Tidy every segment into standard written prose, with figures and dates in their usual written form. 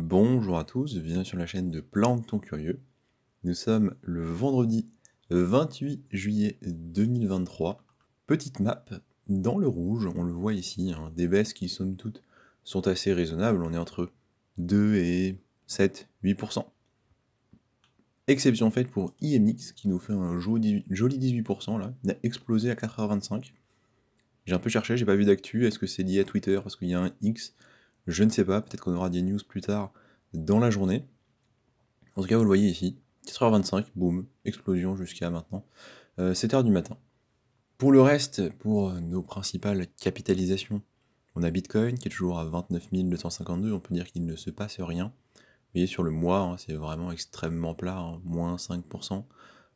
Bonjour à tous, bienvenue sur la chaîne de Plancton Curieux. Nous sommes le vendredi 28 juillet 2023. Petite map dans le rouge, on le voit ici, hein, des baisses qui somme toute sont assez raisonnables, on est entre 2 et 7, 8%. Exception faite pour IMX qui nous fait un joli 18% là, il a explosé à 4h25. J'ai un peu cherché, j'ai pas vu d'actu, est-ce que c'est lié à Twitter parce qu'il y a un X? Je ne sais pas, peut-être qu'on aura des news plus tard dans la journée. En tout cas, vous le voyez ici, 4h25, boum, explosion jusqu'à maintenant, 7h du matin. Pour le reste, pour nos principales capitalisations, on a Bitcoin qui est toujours à 29 252, on peut dire qu'il ne se passe rien. Vous voyez sur le mois, hein, c'est vraiment extrêmement plat, hein, moins 5%,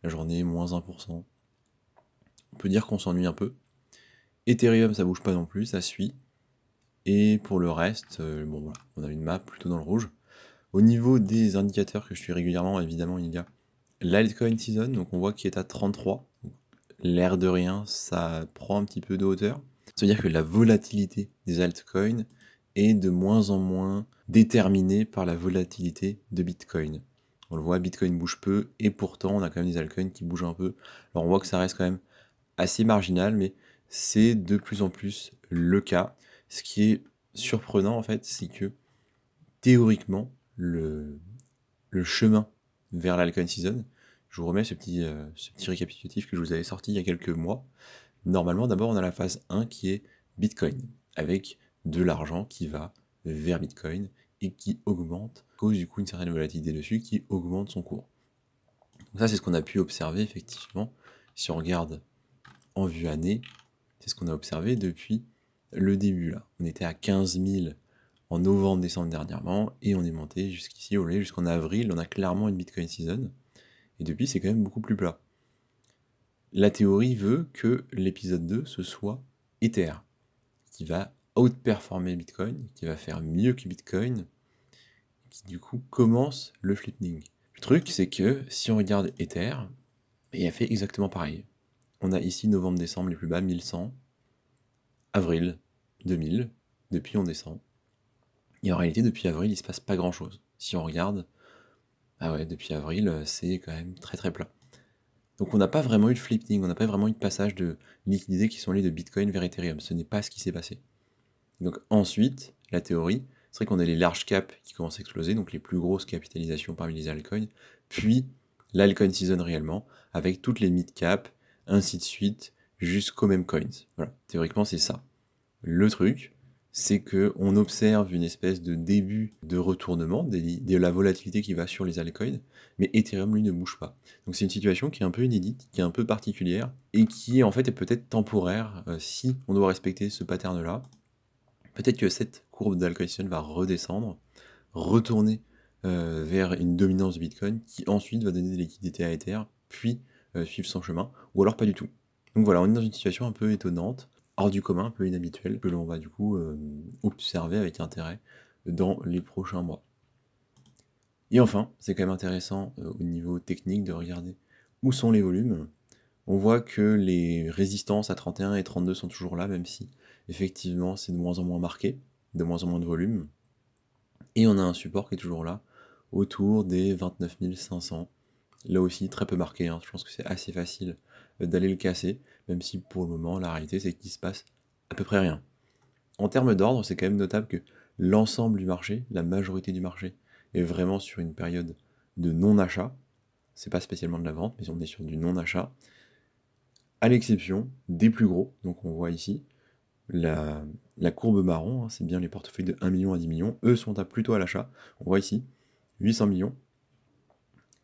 la journée, moins 1%. On peut dire qu'on s'ennuie un peu. Ethereum, ça bouge pas non plus, ça suit. Et pour le reste, bon voilà, on a une map plutôt dans le rouge. Au niveau des indicateurs que je suis régulièrement, évidemment, il y a l'altcoin season, donc on voit qu'il est à 33. L'air de rien, ça prend un petit peu de hauteur. Ça veut dire que la volatilité des altcoins est de moins en moins déterminée par la volatilité de Bitcoin. On le voit, Bitcoin bouge peu, et pourtant on a quand même des altcoins qui bougent un peu. Alors on voit que ça reste quand même assez marginal, mais c'est de plus en plus le cas. Ce qui est surprenant en fait, c'est que théoriquement, le chemin vers l'altcoin season, je vous remets ce petit récapitulatif que je vous avais sorti il y a quelques mois. Normalement, d'abord, on a la phase 1 qui est Bitcoin, avec de l'argent qui va vers Bitcoin et qui augmente, à cause du coup une certaine volatilité dessus, qui augmente son cours. Donc ça, c'est ce qu'on a pu observer effectivement. Si on regarde en vue année, c'est ce qu'on a observé depuis le début là. On était à 15 000 en novembre-décembre dernièrement, et on est monté jusqu'ici, jusqu'en avril, on a clairement une Bitcoin season, et depuis c'est quand même beaucoup plus plat. La théorie veut que l'épisode 2, ce soit Ether, qui va outperformer Bitcoin, qui va faire mieux que Bitcoin, qui du coup commence le flipping. Le truc, c'est que si on regarde Ether, il a fait exactement pareil. On a ici novembre-décembre les plus bas, 1100, avril, 2000, depuis on descend. Et en réalité, depuis avril, il se passe pas grand-chose. Si on regarde, ah ouais, depuis avril, c'est quand même très très plat. Donc on n'a pas vraiment eu de flipping, on n'a pas vraiment eu de passage de liquidités qui sont allées de Bitcoin vers Ethereum. Ce n'est pas ce qui s'est passé. Donc ensuite, la théorie serait qu'on ait les large caps qui commencent à exploser, donc les plus grosses capitalisations parmi les altcoins, puis l'altcoin season réellement, avec toutes les mid caps, ainsi de suite, jusqu'aux mêmes coins. Voilà, théoriquement c'est ça. Le truc, c'est qu'on observe une espèce de début de retournement, de la volatilité qui va sur les altcoins, mais Ethereum, lui, ne bouge pas. Donc c'est une situation qui est un peu inédite, qui est un peu particulière, et qui, en fait, est peut-être temporaire, si on doit respecter ce pattern-là. Peut-être que cette courbe d'altcoin va redescendre, retourner vers une dominance de Bitcoin, qui ensuite va donner des liquidités à Ether, puis suivre son chemin, ou alors pas du tout. Donc voilà, on est dans une situation un peu étonnante, hors du commun, un peu inhabituel, que l'on va du coup observer avec intérêt dans les prochains mois. Et enfin, c'est quand même intéressant au niveau technique de regarder où sont les volumes. On voit que les résistances à 31 et 32 sont toujours là, même si effectivement c'est de moins en moins marqué, de moins en moins de volume. Et on a un support qui est toujours là, autour des 29 500. Là aussi, très peu marqué, hein. Je pense que c'est assez facile d'aller le casser, même si pour le moment, la réalité, c'est qu'il se passe à peu près rien. En termes d'ordre, c'est quand même notable que l'ensemble du marché, la majorité du marché, est vraiment sur une période de non-achat. C'est pas spécialement de la vente, mais on est sur du non-achat. À l'exception des plus gros, donc on voit ici, la courbe marron, hein, c'est bien les portefeuilles de 1 million à 10 millions, eux sont plutôt à l'achat. On voit ici 800 millions,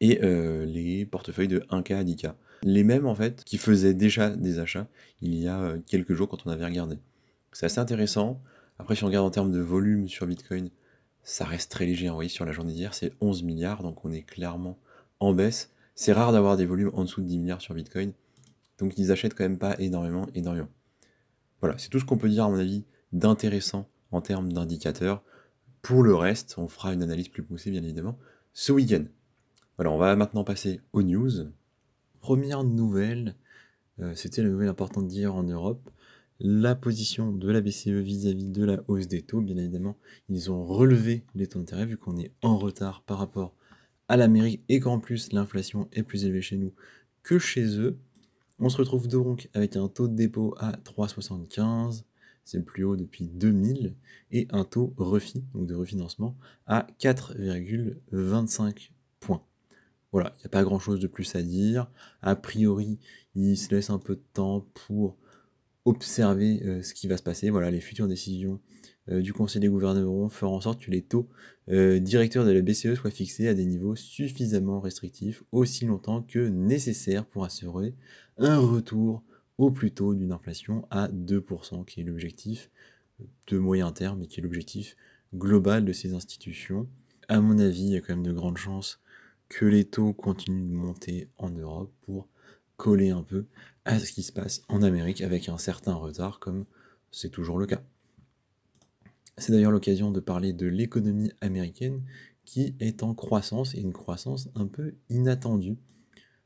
et les portefeuilles de 1K à 10K. Les mêmes en fait qui faisaient déjà des achats il y a quelques jours quand on avait regardé. C'est assez intéressant. Après si on regarde en termes de volume sur Bitcoin, ça reste très léger. Vous voyez sur la journée d'hier c'est 11 milliards, donc on est clairement en baisse. C'est rare d'avoir des volumes en dessous de 10 milliards sur Bitcoin, donc ils achètent quand même pas énormément. Voilà, c'est tout ce qu'on peut dire à mon avis d'intéressant en termes d'indicateurs. Pour le reste, on fera une analyse plus poussée bien évidemment ce week-end. Voilà, on va maintenant passer aux news. Première nouvelle, c'était la nouvelle importante d'hier en Europe. la position de la BCE vis-à-vis de la hausse des taux. Bien évidemment, ils ont relevé les taux d'intérêt vu qu'on est en retard par rapport à l'Amérique et qu'en plus l'inflation est plus élevée chez nous que chez eux. On se retrouve donc avec un taux de dépôt à 3,75, c'est le plus haut depuis 2000, et un taux refi, donc de refinancement, à 4,25 points. Voilà, il n'y a pas grand-chose de plus à dire. A priori, il se laisse un peu de temps pour observer ce qui va se passer. Voilà, les futures décisions du Conseil des gouvernements feront en sorte que les taux directeurs de la BCE soient fixés à des niveaux suffisamment restrictifs aussi longtemps que nécessaire pour assurer un retour au plus tôt d'une inflation à 2%, qui est l'objectif de moyen terme et qui est l'objectif global de ces institutions. À mon avis, il y a quand même de grandes chances que les taux continuent de monter en Europe pour coller un peu à ce qui se passe en Amérique avec un certain retard, comme c'est toujours le cas. C'est d'ailleurs l'occasion de parler de l'économie américaine qui est en croissance, et une croissance un peu inattendue.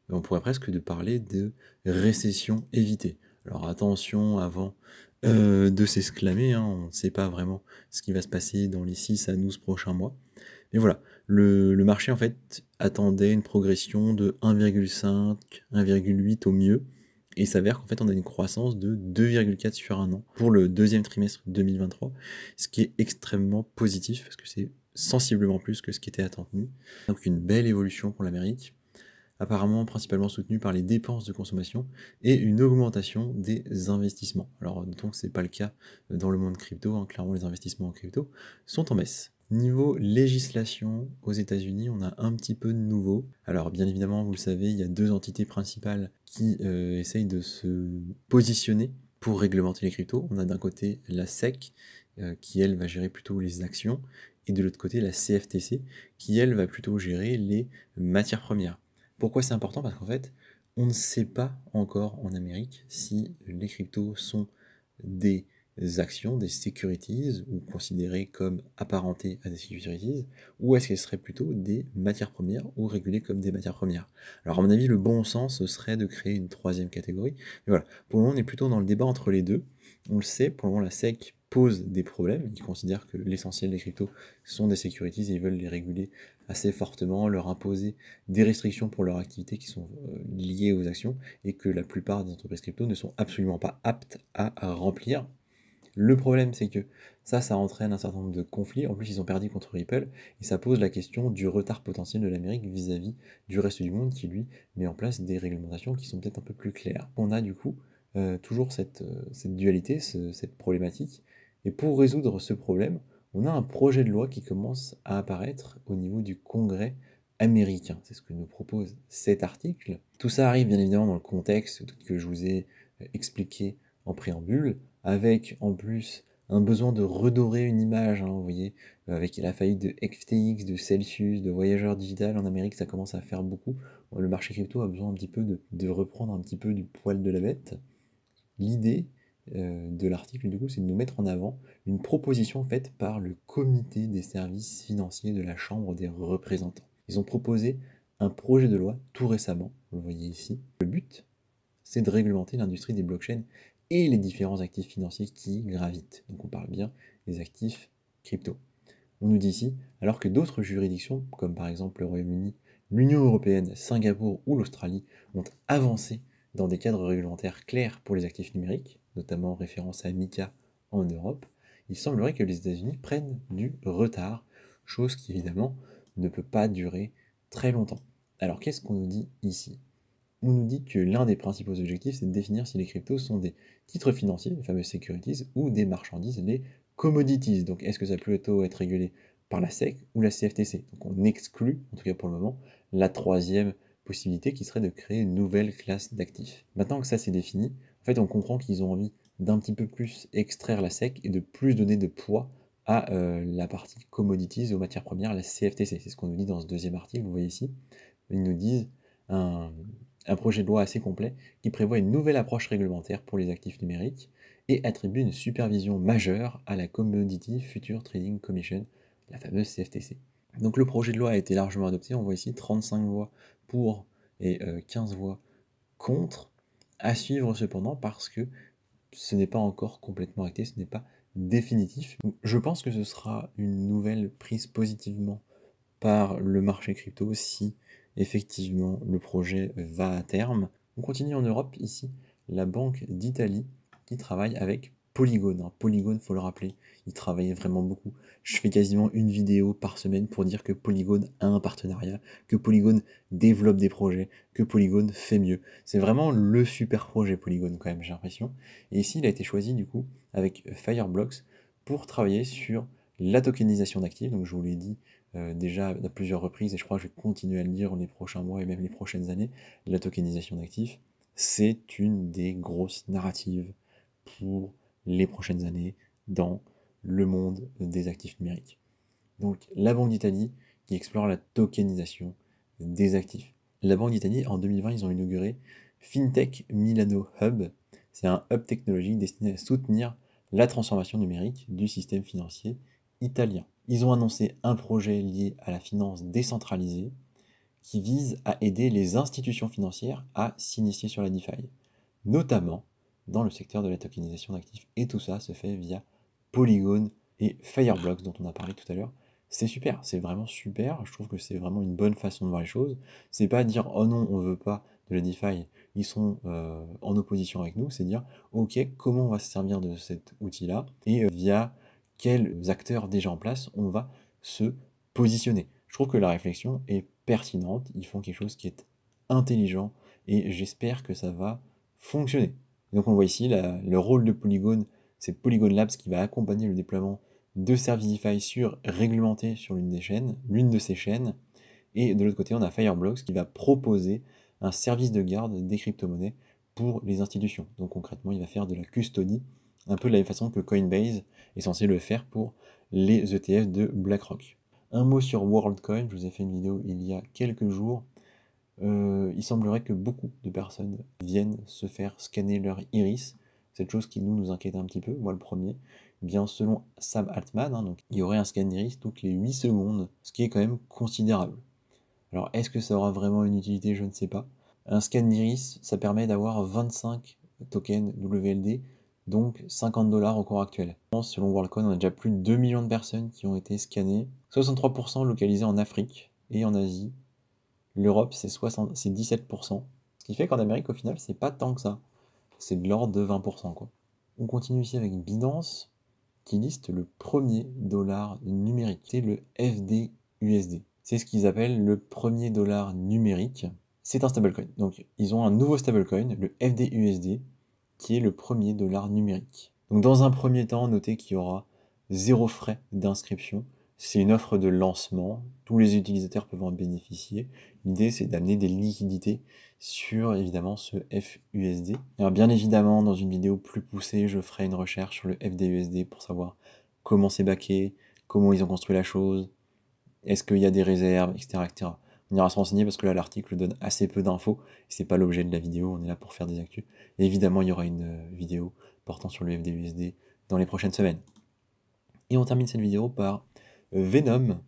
On pourrait presque parler de récession évitée. Alors attention avant de s'exclamer, hein, on ne sait pas vraiment ce qui va se passer dans les 6 à 12 prochains mois. Mais voilà, le marché en fait attendait une progression de 1,5, 1,8 au mieux, et il s'avère qu'en fait on a une croissance de 2,4 sur un an pour le deuxième trimestre 2023, ce qui est extrêmement positif parce que c'est sensiblement plus que ce qui était attendu. Donc une belle évolution pour l'Amérique, apparemment principalement soutenue par les dépenses de consommation et une augmentation des investissements. Alors notons que ce n'est pas le cas dans le monde crypto, hein. Clairement les investissements en crypto sont en baisse. Niveau législation, aux États-Unis, on a un petit peu de nouveau. Alors bien évidemment, vous le savez, il y a deux entités principales qui essayent de se positionner pour réglementer les cryptos. On a d'un côté la SEC, qui elle va gérer plutôt les actions, et de l'autre côté la CFTC, qui elle va plutôt gérer les matières premières. Pourquoi c'est important? Parce qu'en fait, on ne sait pas encore en Amérique si les cryptos sont des actions, des securities, ou considérées comme apparentées à des securities, ou est-ce qu'elles seraient plutôt des matières premières, ou régulées comme des matières premières. Alors à mon avis, le bon sens, ce serait de créer une troisième catégorie. Mais voilà, pour le moment, on est plutôt dans le débat entre les deux. On le sait, pour le moment, la SEC pose des problèmes. Ils considèrent que l'essentiel des cryptos sont des securities et ils veulent les réguler assez fortement, leur imposer des restrictions pour leur activité qui sont liées aux actions et que la plupart des entreprises crypto ne sont absolument pas aptes à remplir. Le problème, c'est que ça entraîne un certain nombre de conflits. En plus, ils ont perdu contre Ripple et ça pose la question du retard potentiel de l'Amérique vis-à-vis du reste du monde qui, lui, met en place des réglementations qui sont peut-être un peu plus claires. On a du coup toujours cette dualité, cette problématique. Et pour résoudre ce problème, on a un projet de loi qui commence à apparaître au niveau du Congrès américain. C'est ce que nous propose cet article. Tout ça arrive bien évidemment dans le contexte que je vous ai expliqué en préambule, avec en plus un besoin de redorer une image, hein, vous voyez, avec la faillite de FTX, de Celsius, de Voyager Digital en Amérique, ça commence à faire beaucoup. Le marché crypto a besoin un petit peu de reprendre un petit peu du poil de la bête. L'idée de l'article, du coup, c'est de nous mettre en avant une proposition faite par le comité des services financiers de la Chambre des représentants. Ils ont proposé un projet de loi tout récemment, vous le voyez ici. Le but, c'est de réglementer l'industrie des blockchains et les différents actifs financiers qui y gravitent. Donc on parle bien des actifs crypto. On nous dit ici, alors que d'autres juridictions, comme par exemple le Royaume-Uni, l'Union européenne, Singapour ou l'Australie, ont avancé dans des cadres réglementaires clairs pour les actifs numériques, notamment en référence à MiCA en Europe, il semblerait que les États-Unis prennent du retard, chose qui évidemment ne peut pas durer très longtemps. Alors qu'est-ce qu'on nous dit ici? On nous dit que l'un des principaux objectifs, c'est de définir si les cryptos sont des titres financiers, les fameuses securities, ou des marchandises, les commodities. Donc est-ce que ça peut être régulé par la SEC ou la CFTC? Donc on exclut, en tout cas pour le moment, la troisième possibilité qui serait de créer une nouvelle classe d'actifs. Maintenant que ça c'est défini, en fait on comprend qu'ils ont envie d'un petit peu plus extraire la SEC et de plus donner de poids à la partie commodities, aux matières premières, la CFTC. C'est ce qu'on nous dit dans ce deuxième article, vous voyez ici. Ils nous disent un projet de loi assez complet qui prévoit une nouvelle approche réglementaire pour les actifs numériques et attribue une supervision majeure à la Commodity Future Trading Commission, la fameuse CFTC. Donc le projet de loi a été largement adopté, on voit ici 35 voix pour et 15 voix contre, à suivre cependant parce que ce n'est pas encore complètement acté, ce n'est pas définitif. Donc, je pense que ce sera une nouvelle prise positivement par le marché crypto si effectivement le projet va à terme. On continue en Europe ici, la Banque d'Italie qui travaille avec Polygon. Polygon, faut le rappeler, il travaille vraiment beaucoup. Je fais quasiment une vidéo par semaine pour dire que Polygon a un partenariat, que Polygon développe des projets, que Polygon fait mieux. C'est vraiment le super projet Polygon quand même, j'ai l'impression. Et ici, il a été choisi du coup avec Fireblocks pour travailler sur la tokenisation d'actifs. Donc je vous l'ai dit déjà à plusieurs reprises, et je crois que je vais continuer à le dire les prochains mois et même les prochaines années, la tokenisation d'actifs, c'est une des grosses narratives pour les prochaines années dans le monde des actifs numériques. Donc la Banque d'Italie qui explore la tokenisation des actifs. La Banque d'Italie, en 2020, ils ont inauguré FinTech Milano Hub. C'est un hub technologique destiné à soutenir la transformation numérique du système financier italien. Ils ont annoncé un projet lié à la finance décentralisée qui vise à aider les institutions financières à s'initier sur la DeFi, notamment dans le secteur de la tokenisation d'actifs. Et tout ça se fait via Polygon et Fireblocks dont on a parlé tout à l'heure. C'est super, c'est vraiment super. Je trouve que c'est vraiment une bonne façon de voir les choses. C'est pas dire oh non, on veut pas de la DeFi, ils sont en opposition avec nous. C'est dire ok, comment on va se servir de cet outil-là et via quels acteurs déjà en place on va se positionner. Je trouve que la réflexion est pertinente. Ils font quelque chose qui est intelligent et j'espère que ça va fonctionner. Et donc on voit ici le rôle de Polygon, c'est Polygon Labs qui va accompagner le déploiement de services DeFi réglementés sur l'une de ces chaînes. Et de l'autre côté, on a Fireblocks qui va proposer un service de garde des crypto-monnaies pour les institutions. Donc concrètement, il va faire de la custody, un peu de la même façon que Coinbase est censé le faire pour les ETF de BlackRock. Un mot sur WorldCoin, je vous ai fait une vidéo il y a quelques jours. Il semblerait que beaucoup de personnes viennent se faire scanner leur iris, cette chose qui nous inquiète un petit peu, moi le premier. Bien selon Sam Altman, donc, il y aurait un scan iris toutes les 8 secondes, ce qui est quand même considérable. Alors est-ce que ça aura vraiment une utilité? Je ne sais pas. Un scan d'iris, ça permet d'avoir 25 tokens WLD, donc 50 $, au cours actuel. Selon WorldCoin, on a déjà plus de 2 millions de personnes qui ont été scannées, 63% localisés en Afrique et en Asie. L'Europe, c'est 17%. Ce qui fait qu'en Amérique, au final, c'est pas tant que ça. C'est de l'ordre de 20%, quoi. On continue ici avec Binance, qui liste le premier dollar numérique. C'est le FDUSD. C'est ce qu'ils appellent le premier dollar numérique. C'est un stablecoin. Donc, ils ont un nouveau stablecoin, le FDUSD, qui est le premier dollar numérique. Donc, dans un premier temps, notez qu'il y aura 0 frais d'inscription. C'est une offre de lancement, tous les utilisateurs peuvent en bénéficier. L'idée, c'est d'amener des liquidités sur, évidemment, ce FUSD. Alors, bien évidemment, dans une vidéo plus poussée, je ferai une recherche sur le FDUSD pour savoir comment c'est backé, comment ils ont construit la chose, est-ce qu'il y a des réserves, etc., etc. On ira se renseigner parce que là, l'article donne assez peu d'infos, et c'est pas l'objet de la vidéo, on est là pour faire des actus. Et évidemment, il y aura une vidéo portant sur le FDUSD dans les prochaines semaines. Et on termine cette vidéo par Venom.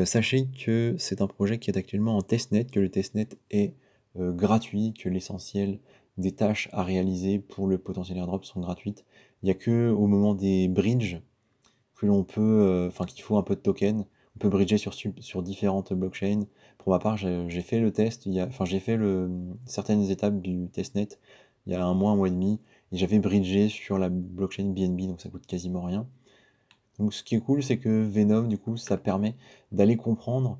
Sachez que c'est un projet qui est actuellement en testnet, que le testnet est gratuit, que l'essentiel des tâches à réaliser pour le potentiel airdrop sont gratuites. Il n'y a que au moment des bridges que l'on peut, qu'il faut un peu de token. On peut bridger sur différentes blockchains. Pour ma part, j'ai fait le test, j'ai fait certaines étapes du testnet il y a un mois et demi, et j'avais bridgé sur la blockchain BNB, donc ça coûte quasiment rien. Donc ce qui est cool, c'est que Venom, du coup, ça permet d'aller comprendre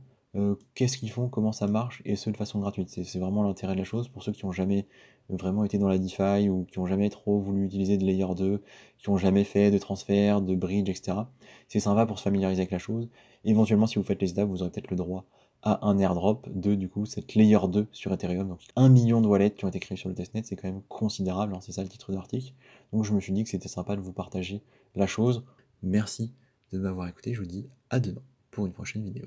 qu'est-ce qu'ils font, comment ça marche, et ce de façon gratuite. C'est vraiment l'intérêt de la chose pour ceux qui n'ont jamais vraiment été dans la DeFi ou qui n'ont jamais trop voulu utiliser de Layer 2, qui n'ont jamais fait de transfert, de bridge, etc. C'est sympa pour se familiariser avec la chose. Éventuellement, si vous faites les étapes, vous aurez peut-être le droit à un airdrop de, du coup, cette Layer 2 sur Ethereum. Donc 1 million de wallets qui ont été créés sur le testnet, c'est quand même considérable, hein, c'est ça le titre de l'article. Donc je me suis dit que c'était sympa de vous partager la chose. Merci de m'avoir écouté, je vous dis à demain pour une prochaine vidéo.